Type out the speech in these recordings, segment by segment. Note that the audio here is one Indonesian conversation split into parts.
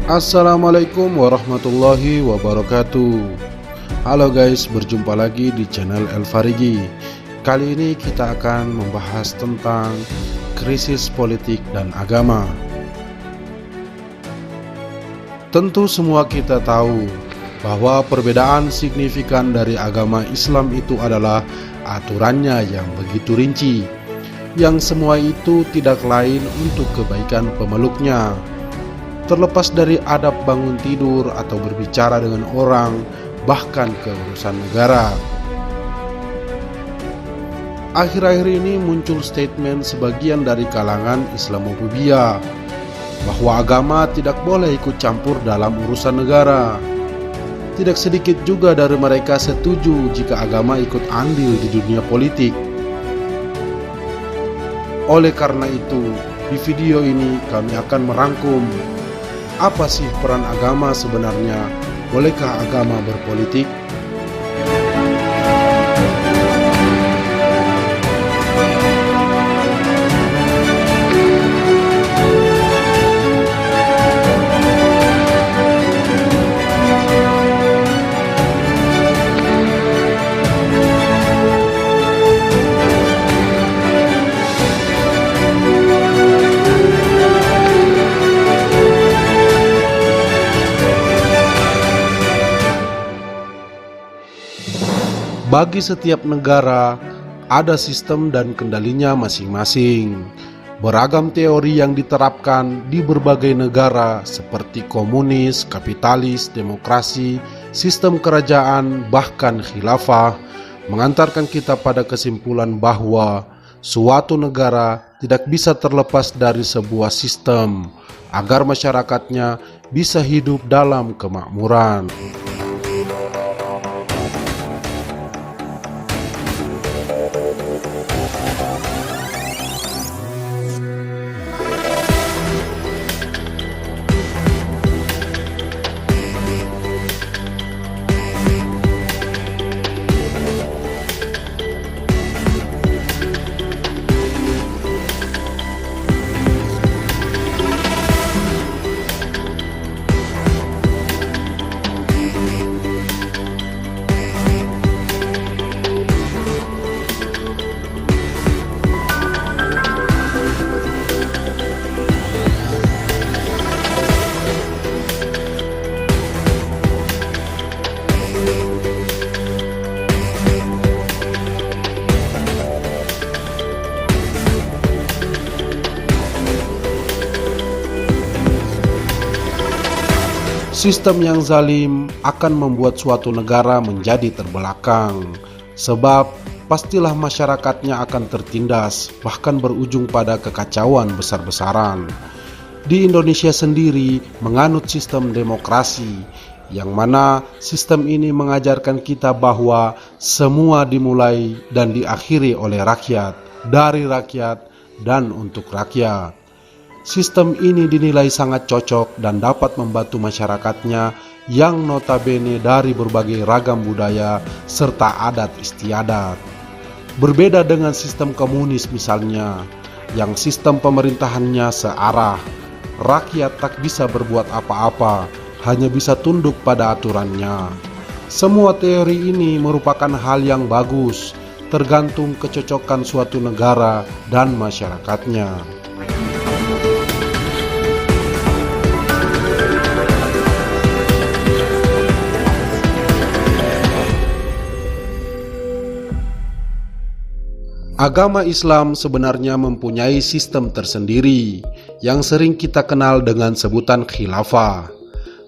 Assalamualaikum warahmatullahi wabarakatuh. Halo guys, berjumpa lagi di channel El Farigi. Kali ini kita akan membahas tentang krisis politik dan agama. Tentu semua kita tahu bahwa perbedaan signifikan dari agama Islam itu adalah aturannya yang begitu rinci, yang semua itu tidak lain untuk kebaikan pemeluknya. Terlepas dari adab bangun tidur atau berbicara dengan orang, bahkan ke urusan negara. Akhir-akhir ini muncul statement sebagian dari kalangan Islamofobia bahwa agama tidak boleh ikut campur dalam urusan negara. Tidak sedikit juga dari mereka setuju jika agama ikut andil di dunia politik. Oleh karena itu, di video ini kami akan merangkum apa sih peran agama sebenarnya? Bolehkah agama berpolitik? Bagi setiap negara, ada sistem dan kendalinya masing-masing. Beragam teori yang diterapkan di berbagai negara seperti komunis, kapitalis, demokrasi, sistem kerajaan, bahkan khilafah, mengantarkan kita pada kesimpulan bahwa suatu negara tidak bisa terlepas dari sebuah sistem agar masyarakatnya bisa hidup dalam kemakmuran. Sistem yang zalim akan membuat suatu negara menjadi terbelakang, sebab pastilah masyarakatnya akan tertindas, bahkan berujung pada kekacauan besar-besaran. Di Indonesia sendiri menganut sistem demokrasi, yang mana sistem ini mengajarkan kita bahwa semua dimulai dan diakhiri oleh rakyat, dari rakyat, dan untuk rakyat. Sistem ini dinilai sangat cocok dan dapat membantu masyarakatnya yang notabene dari berbagai ragam budaya serta adat istiadat. Berbeda dengan sistem komunis misalnya, yang sistem pemerintahannya searah. Rakyat tak bisa berbuat apa-apa, hanya bisa tunduk pada aturannya. Semua teori ini merupakan hal yang bagus, tergantung kecocokan suatu negara dan masyarakatnya. Agama Islam sebenarnya mempunyai sistem tersendiri yang sering kita kenal dengan sebutan khilafah.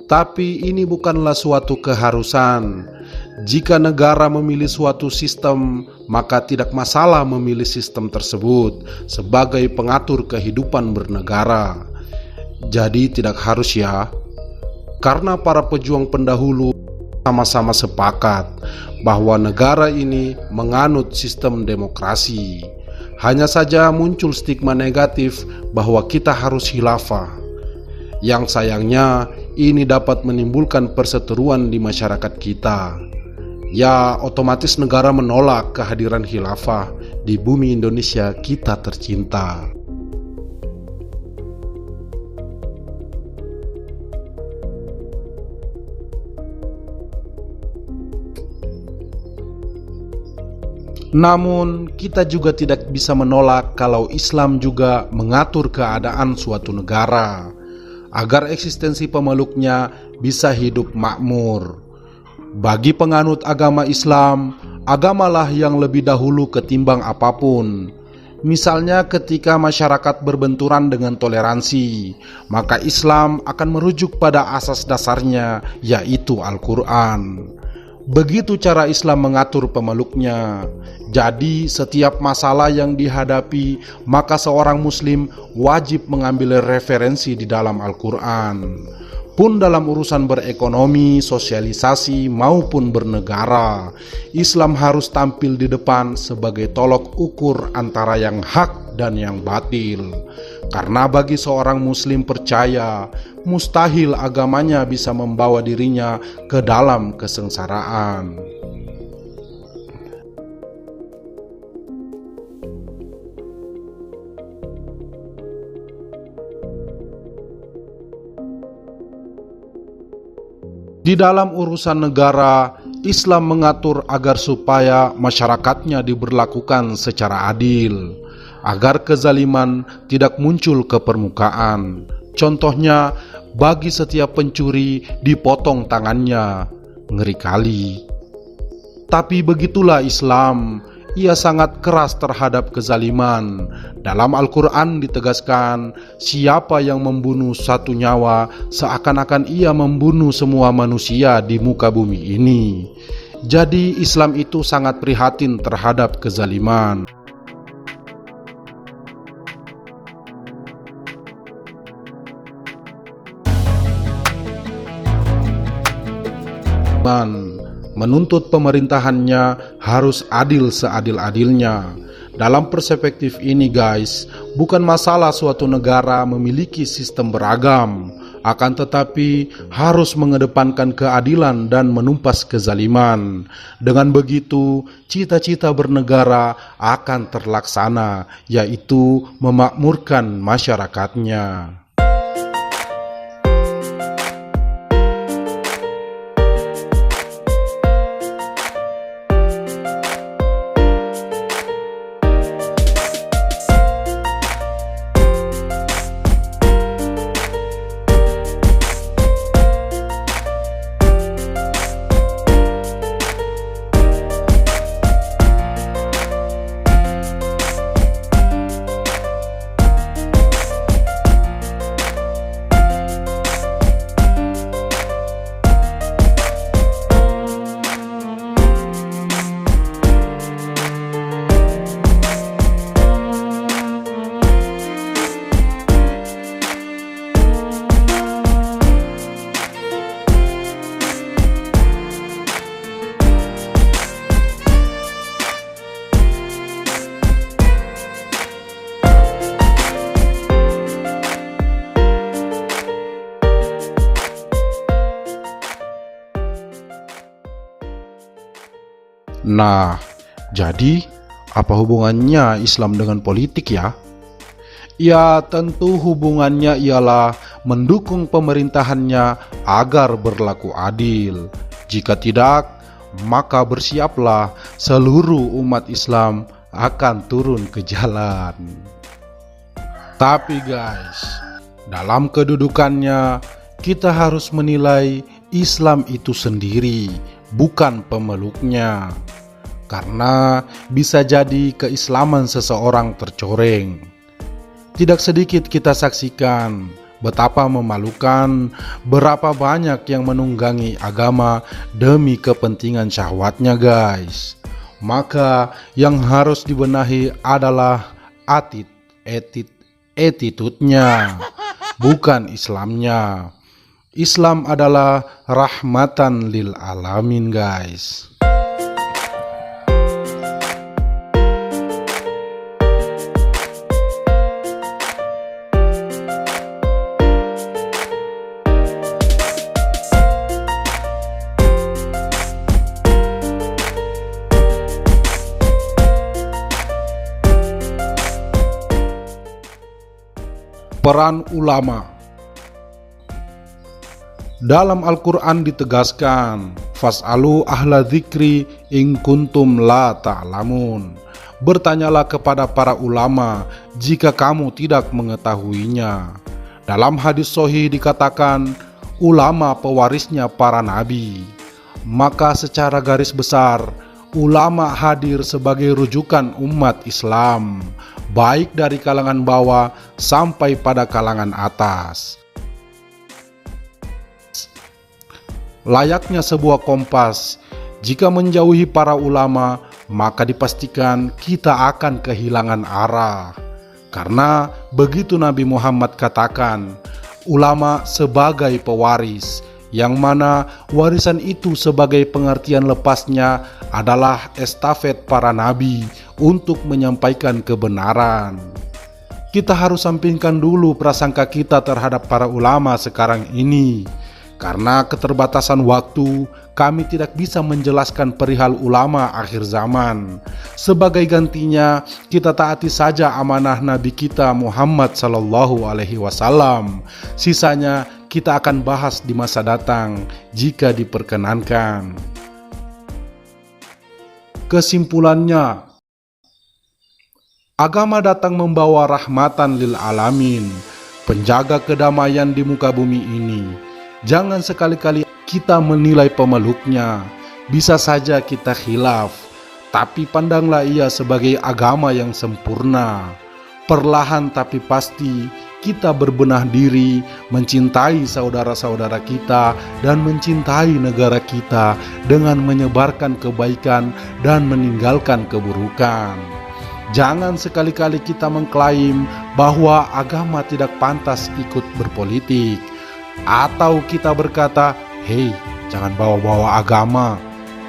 Tapi ini bukanlah suatu keharusan. Jika negara memilih suatu sistem, maka tidak masalah memilih sistem tersebut sebagai pengatur kehidupan bernegara. Jadi tidak harus ya, karena para pejuang pendahulu sama-sama sepakat bahwa negara ini menganut sistem demokrasi. Hanya saja muncul stigma negatif bahwa kita harus khilafah. Yang sayangnya ini dapat menimbulkan perseteruan di masyarakat kita. Ya, otomatis negara menolak kehadiran khilafah di bumi Indonesia kita tercinta. Namun, kita juga tidak bisa menolak kalau Islam juga mengatur keadaan suatu negara agar eksistensi pemeluknya bisa hidup makmur. Bagi penganut agama Islam, agamalah yang lebih dahulu ketimbang apapun. Misalnya ketika masyarakat berbenturan dengan toleransi, maka Islam akan merujuk pada asas dasarnya, yaitu Al-Quran. Begitu cara Islam mengatur pemeluknya. Jadi setiap masalah yang dihadapi, maka seorang muslim wajib mengambil referensi di dalam Al-Quran. Pun dalam urusan berekonomi, sosialisasi, maupun bernegara, Islam harus tampil di depan sebagai tolok ukur antara yang hak dan yang batil. Karena bagi seorang muslim percaya, mustahil agamanya bisa membawa dirinya ke dalam kesengsaraan. Di dalam urusan negara, Islam mengatur agar supaya masyarakatnya diberlakukan secara adil, agar kezaliman tidak muncul ke permukaan. Contohnya, bagi setiap pencuri dipotong tangannya. Ngeri kali. Tapi begitulah Islam. Ia sangat keras terhadap kezaliman. Dalam Al-Quran ditegaskan, siapa yang membunuh satu nyawa seakan-akan ia membunuh semua manusia di muka bumi ini. Jadi Islam itu sangat prihatin terhadap kezaliman. Menuntut pemerintahannya harus adil seadil-adilnya. Dalam perspektif ini guys, bukan masalah suatu negara memiliki sistem beragam, akan tetapi harus mengedepankan keadilan dan menumpas kezaliman. Dengan begitu, cita-cita bernegara akan terlaksana, yaitu memakmurkan masyarakatnya. Nah, jadi apa hubungannya Islam dengan politik ya? Ya, tentu hubungannya ialah mendukung pemerintahannya agar berlaku adil. Jika tidak, maka bersiaplah seluruh umat Islam akan turun ke jalan. Tapi guys, dalam kedudukannya kita harus menilai Islam itu sendiri, bukan pemeluknya. Karena bisa jadi keislaman seseorang tercoreng. Tidak sedikit kita saksikan betapa memalukan berapa banyak yang menunggangi agama demi kepentingan syahwatnya guys. Maka yang harus dibenahi adalah attitude-nya, bukan Islamnya. Islam adalah rahmatan lil alamin guys. Peran ulama. Dalam Al-Quran ditegaskan, Fas'alu ahla dzikri in kuntum la ta'lamun. Bertanyalah kepada para ulama jika kamu tidak mengetahuinya. Dalam hadis sahih dikatakan, ulama pewarisnya para nabi. Maka secara garis besar, ulama hadir sebagai rujukan umat Islam, baik dari kalangan bawah sampai pada kalangan atas. Layaknya sebuah kompas, jika menjauhi para ulama, maka dipastikan kita akan kehilangan arah. Karena begitu Nabi Muhammad katakan, ulama sebagai pewaris, yang mana warisan itu sebagai pengertian lepasnya adalah estafet para nabi untuk menyampaikan kebenaran. Kita harus sampingkan dulu prasangka kita terhadap para ulama sekarang ini. Karena keterbatasan waktu, kami tidak bisa menjelaskan perihal ulama akhir zaman. Sebagai gantinya, kita taati saja amanah Nabi kita Muhammad SAW. Sisanya kita akan bahas di masa datang jika diperkenankan. Kesimpulannya, agama datang membawa rahmatan lil alamin, penjaga kedamaian di muka bumi ini. Jangan sekali-kali kita menilai pemeluknya. Bisa saja kita khilaf, tapi pandanglah ia sebagai agama yang sempurna. Perlahan tapi pasti kita berbenah diri, mencintai saudara-saudara kita dan mencintai negara kita dengan menyebarkan kebaikan dan meninggalkan keburukan. Jangan sekali-kali kita mengklaim bahwa agama tidak pantas ikut berpolitik, atau kita berkata, "Hei, jangan bawa-bawa agama."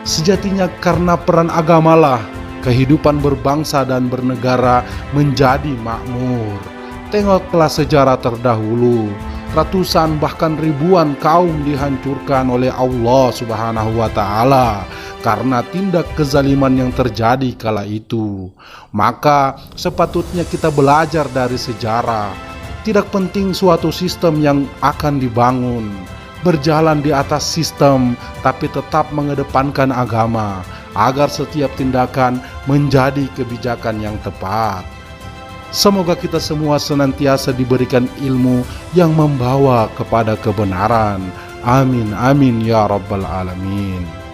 Sejatinya karena peran agamalah kehidupan berbangsa dan bernegara menjadi makmur. Tengoklah sejarah terdahulu, ratusan bahkan ribuan kaum dihancurkan oleh Allah Subhanahu wa Ta'ala karena tindak kezaliman yang terjadi kala itu. Maka sepatutnya kita belajar dari sejarah. Tidak penting suatu sistem yang akan dibangun berjalan di atas sistem, tapi tetap mengedepankan agama agar setiap tindakan menjadi kebijakan yang tepat. Semoga kita semua senantiasa diberikan ilmu yang membawa kepada kebenaran. Amin, amin ya rabbal alamin.